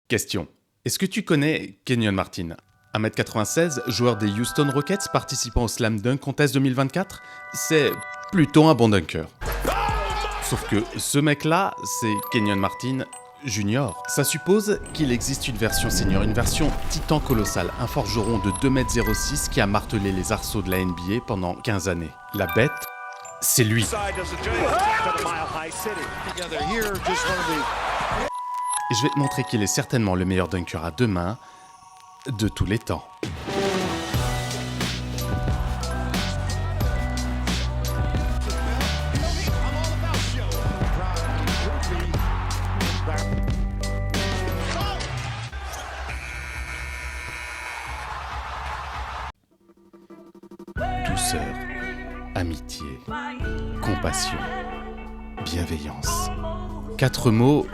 Question. Est-ce que tu connais Kenyon Martin ? 1m96, joueur des Houston Rockets participant au Slam Dunk Contest 2024 ? C'est plutôt un bon dunker. Sauf que ce mec-là, c'est Kenyon Martin Junior. Ça suppose qu'il existe une version senior, une version titan colossale, un forgeron de 2m06 qui a martelé les arceaux de la NBA pendant 15 années. La bête, c'est lui. Et je vais te montrer qu'il est certainement le meilleur dunker à deux mains de tous les temps. Douceur, amitié, compassion, bienveillance. 4 mots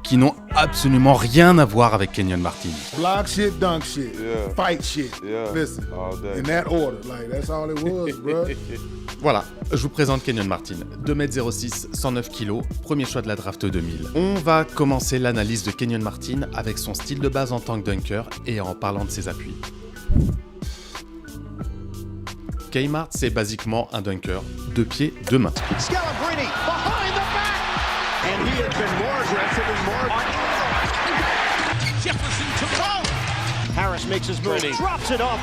qui n'ont absolument rien à voir avec Kenyon Martin. Block shit, dunk shit, fight shit. Listen, all day. in that order, like that's all it was, bro. Voilà, je vous présente Kenyon Martin, 2m06, 109 kg, premier choix de la draft 2000. On va commencer l'analyse de Kenyon Martin avec son style de base en tant que dunker et en parlant de ses appuis. Kmart, c'est basiquement un dunker, 2 pieds, 2 mains. Scalabrine behind the back, and he has been more aggressive and more. Jefferson to the Harris makes his move, drops it off.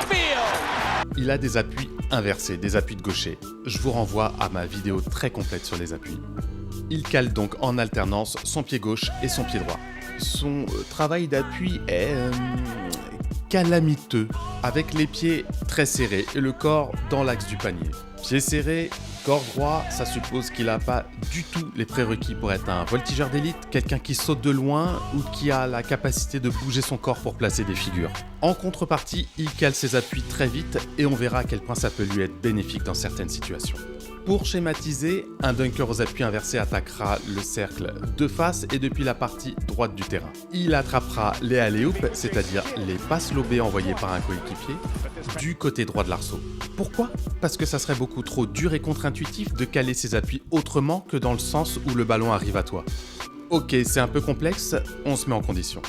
Field. Il a des appuis inversés, des appuis de gaucher. Je vous renvoie à ma vidéo très complète sur les appuis. Il cale donc en alternance son pied gauche et son pied droit. Son travail d'appui est calamiteux, avec les pieds très serrés et le corps dans l'axe du panier. Pieds serrés, corps droit, ça suppose qu'il n'a pas du tout les prérequis pour être un voltigeur d'élite, quelqu'un qui saute de loin ou qui a la capacité de bouger son corps pour placer des figures. En contrepartie, il cale ses appuis très vite et on verra à quel point ça peut lui être bénéfique dans certaines situations. Pour schématiser, un dunker aux appuis inversés attaquera le cercle de face et depuis la partie droite du terrain. Il attrapera les alley-oops, c'est-à-dire les passes lobées envoyées par un coéquipier, du côté droit de l'arceau. Pourquoi ? Parce que ça serait beaucoup trop dur et contre-intuitif de caler ses appuis autrement que dans le sens où le ballon arrive à toi. Ok, c'est un peu complexe, on se met en condition.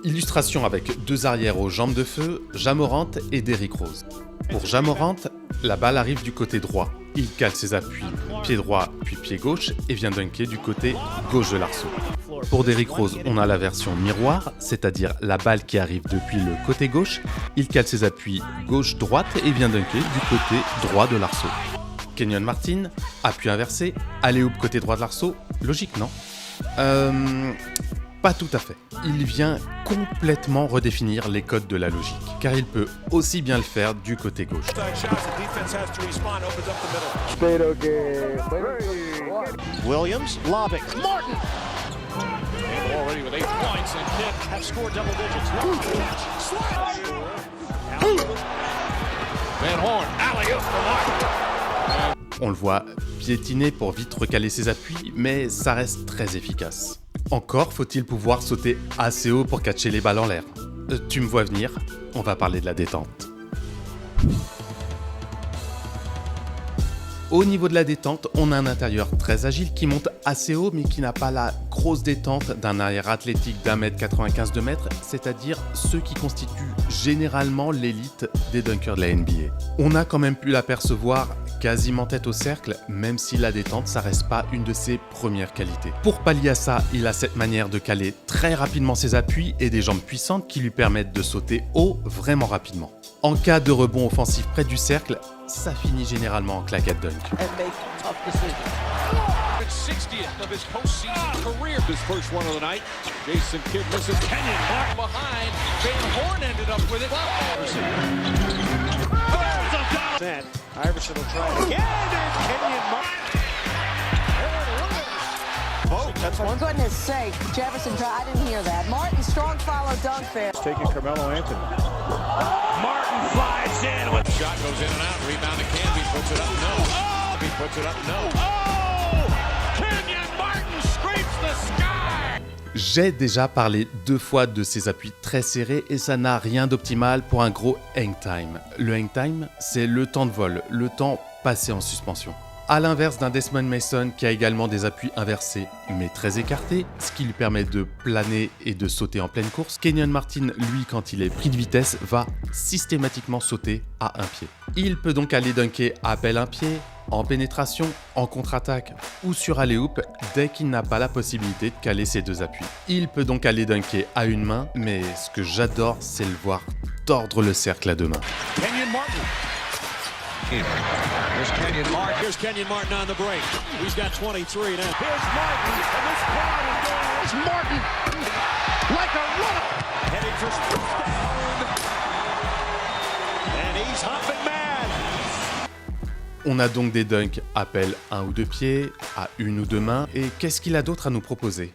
Illustration avec 2 arrières aux jambes de feu, Ja Morant et Derrick Rose. Pour Ja Morant, la balle arrive du côté droit. Il cale ses appuis pied droit puis pied gauche et vient dunker du côté gauche de l'arceau. Pour Derrick Rose, on a la version miroir, c'est-à-dire la balle qui arrive depuis le côté gauche. Il cale ses appuis gauche-droite et vient dunker du côté droit de l'arceau. Kenyon Martin, appui inversé, alley-oop côté droit de l'arceau, logique non ? Pas tout à fait. Il vient complètement redéfinir les codes de la logique, car il peut aussi bien le faire du côté gauche. Williams lobbing. Martin. And already with 8 points and Knicks have scored double digits. Van Horn, alley-oop for Martin. On le voit piétiner pour vite recaler ses appuis, mais ça reste très efficace. Encore faut-il pouvoir sauter assez haut pour catcher les balles en l'air. Tu me vois venir, on va parler de la détente. Au niveau de la détente, on a un intérieur très agile qui monte assez haut mais qui n'a pas la grosse détente d'un arrière athlétique d'1m95 2 mètres, c'est-à-dire ceux qui constituent généralement l'élite des dunkers de la NBA. On a quand même pu l'apercevoir quasiment tête au cercle, même si la détente, ça reste pas une de ses premières qualités. Pour pallier à ça, il a cette manière de caler très rapidement ses appuis et des jambes puissantes qui lui permettent de sauter haut vraiment rapidement. En cas de rebond offensif près du cercle, ça finit généralement en claquette dunk. Iverson will try again, and Kenyon Martin. Oh, that's one. For goodness sake, Jefferson, I didn't hear that. Martin, strong follow dunk there. Taking Carmelo Anthony. Martin flies in with shot goes in and out. Rebound to Canby, puts it up. No. Oh! He puts it up. No. Oh! Kenyon Martin scrapes the sky. J'ai déjà parlé 2 fois de ces appuis très serrés et ça n'a rien d'optimal pour un gros hang time. Le hang time, c'est le temps de vol, le temps passé en suspension. À l'inverse d'un Desmond Mason qui a également des appuis inversés mais très écartés, ce qui lui permet de planer et de sauter en pleine course, Kenyon Martin, lui, quand il est pris de vitesse, va systématiquement sauter à un pied. Il peut donc aller dunker à pelle un pied, en pénétration, en contre-attaque ou sur alley-oop dès qu'il n'a pas la possibilité de caler ses deux appuis. Il peut donc aller dunker à une main, mais ce que j'adore, c'est le voir tordre le cercle à deux mains. Kenyon Martin. Here's Kenyon Martin. Here's Kenyon Martin on the break. He's got 23 now. Here's Martin, and this crowd is going. It's Martin, like a runner, heading for Stone, and he's hopping mad. On a donc des dunks à pelle 1 ou 2 pieds, à 1 ou 2 mains, et qu'est-ce qu'il a d'autre à nous proposer ?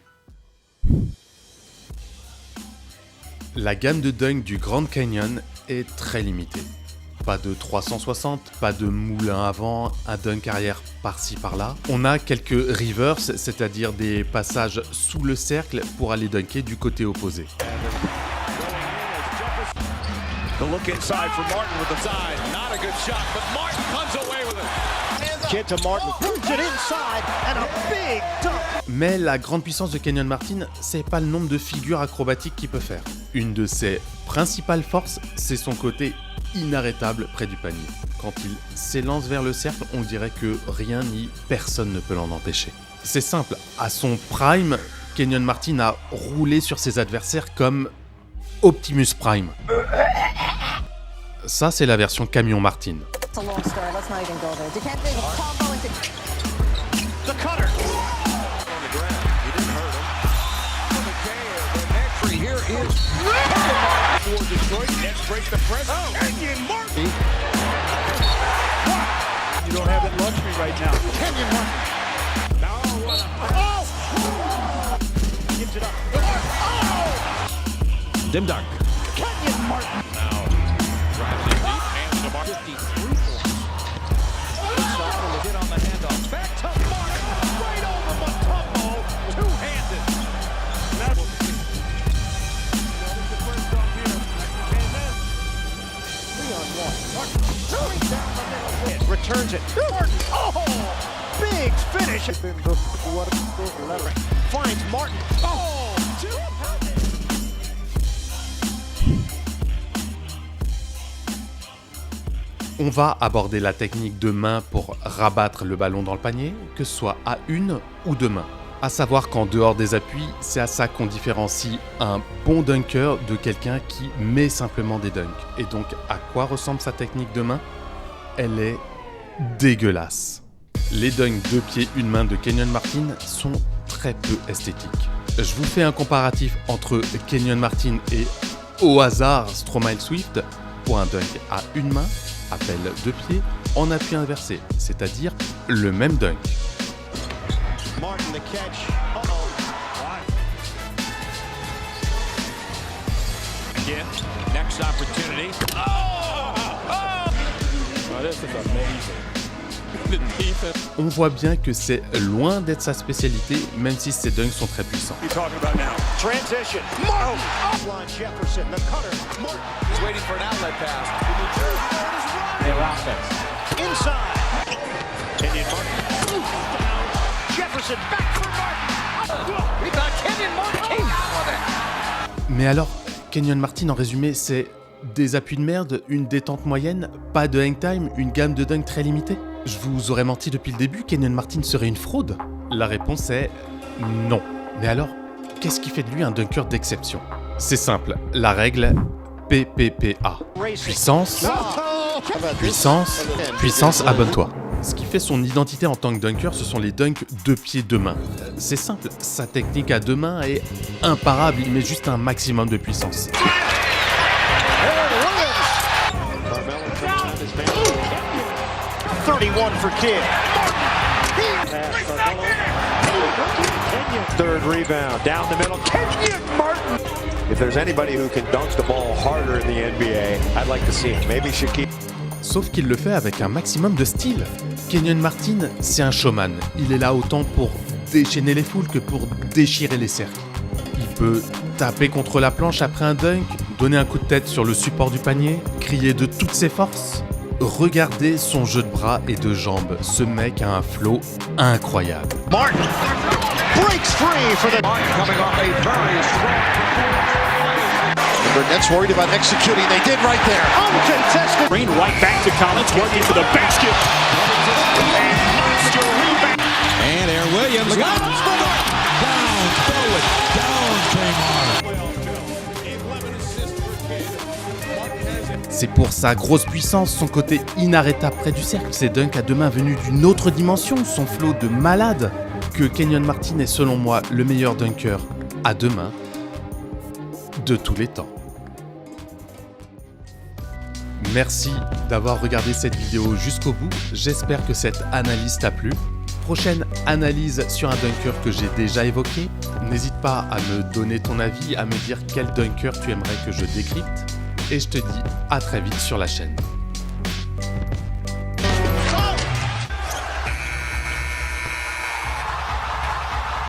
La gamme de dunks du Grand Canyon est très limitée. Pas de 360, pas de moulin avant, un dunk arrière par-ci par-là. On a quelques reverse, c'est-à-dire des passages sous le cercle pour aller dunker du côté opposé. The look inside for Martin with the side. Not a good shot, but Martin comes away with it. Kid to Martin, puts it inside, and a big dunk. Mais la grande puissance de Kenyon Martin, c'est pas le nombre de figures acrobatiques qu'il peut faire. Une de ses principales forces, c'est son côté inarrêtable près du panier. Quand il s'élance vers le cercle, on dirait que rien ni personne ne peut l'en empêcher. C'est simple, à son prime, Kenyon Martin a roulé sur ses adversaires comme Optimus Prime. Ça, c'est la version Camion Martin. It's a long story. Let's not even go there. DeCanté combo into The cutter. On the ground. He didn't hurt him. The entry here is for Detroit. Nets break the press. Kenyon Martin. You don't have that luxury right now. Kenyon Martin. Now what a... Gives it up. Oh! Dim dunk. Kenyon Martin. Now drives in deep. Hands to Martin. 53 points. Inside will get on the handoff. Back to Martin. Right over Mutombo. Two-handed. That will be. The first dunk here. And then 3-on-1. Martin. Straight down the middle. Returns it. Martin. Oh! Big finish. Finds Martin. Oh! Two-handed. On va aborder la technique de main pour rabattre le ballon dans le panier, que ce soit à une ou deux mains. À savoir qu'en dehors des appuis, c'est à ça qu'on différencie un bon dunker de quelqu'un qui met simplement des dunks. Et donc, à quoi ressemble sa technique de main ? Elle est dégueulasse. Les dunks 2 pieds, 1 main de Kenyon Martin sont très peu esthétiques. Je vous fais un comparatif entre Kenyon Martin et, au hasard, Stromile Swift pour un dunk à 1 main, appel 2 pieds, en appui inversé, c'est-à-dire le même dunk. Martin the catch. Again, next opportunity. Oh, this is amazing. The defense. On voit bien que c'est loin d'être sa spécialité, même si ses dunks sont très puissants. You're talking about now. Transition. Martin. Line Jefferson, the cutter. Martin. He's waiting for an outlet pass. Their offense. Inside. Kenyon Martin. Jefferson back for Martin. Rebound. Kenyon Martin came out with it. Mais alors, Kenyon Martin en résumé, c'est des appuis de merde, une détente moyenne, pas de hang time, une gamme de dunk très limitée. Je vous aurais menti depuis le début, Kenyon Martin serait une fraude ? La réponse est non. Mais alors, qu'est-ce qui fait de lui un dunker d'exception ? C'est simple, la règle PPPA. Puissance, puissance, puissance, abonne-toi. Ce qui fait son identité en tant que dunker, ce sont les dunks 2 pieds 2 mains. C'est simple, sa technique à 2 mains est imparable, il met juste un maximum de puissance. 31 for Kidd. Third rebound, down the middle. Kenyon Martin. If there's anybody who can dunk the ball harder in the NBA, I'd like to see him. Maybe Shaquille. Sauf qu'il le fait avec un maximum de style. Kenyon Martin, c'est un showman. Il est là autant pour déchaîner les foules que pour déchirer les cercles. Il peut taper contre la planche après un dunk, donner un coup de tête sur le support du panier, crier de toutes ses forces. regardez son jeu de bras et de jambes. Ce mec a un flow incroyable. Martin breaks free for the Martin coming off a very strong performance. The Burnett's worried about executing. They did right there. Uncontested. Green right back to Collins, working for the basket. And monster rebound. And Aaron Williams. Down forward. Down Draymond. C'est pour sa grosse puissance, son côté inarrêtable près du cercle, ses dunks à deux mains venus d'une autre dimension, son flow de malade, que Kenyon Martin est selon moi le meilleur dunker à deux mains de tous les temps. Merci d'avoir regardé cette vidéo jusqu'au bout, j'espère que cette analyse t'a plu. Prochaine analyse sur un dunker que j'ai déjà évoqué, n'hésite pas à me donner ton avis, à me dire quel dunker tu aimerais que je décrypte. Et je te dis à très vite sur la chaîne.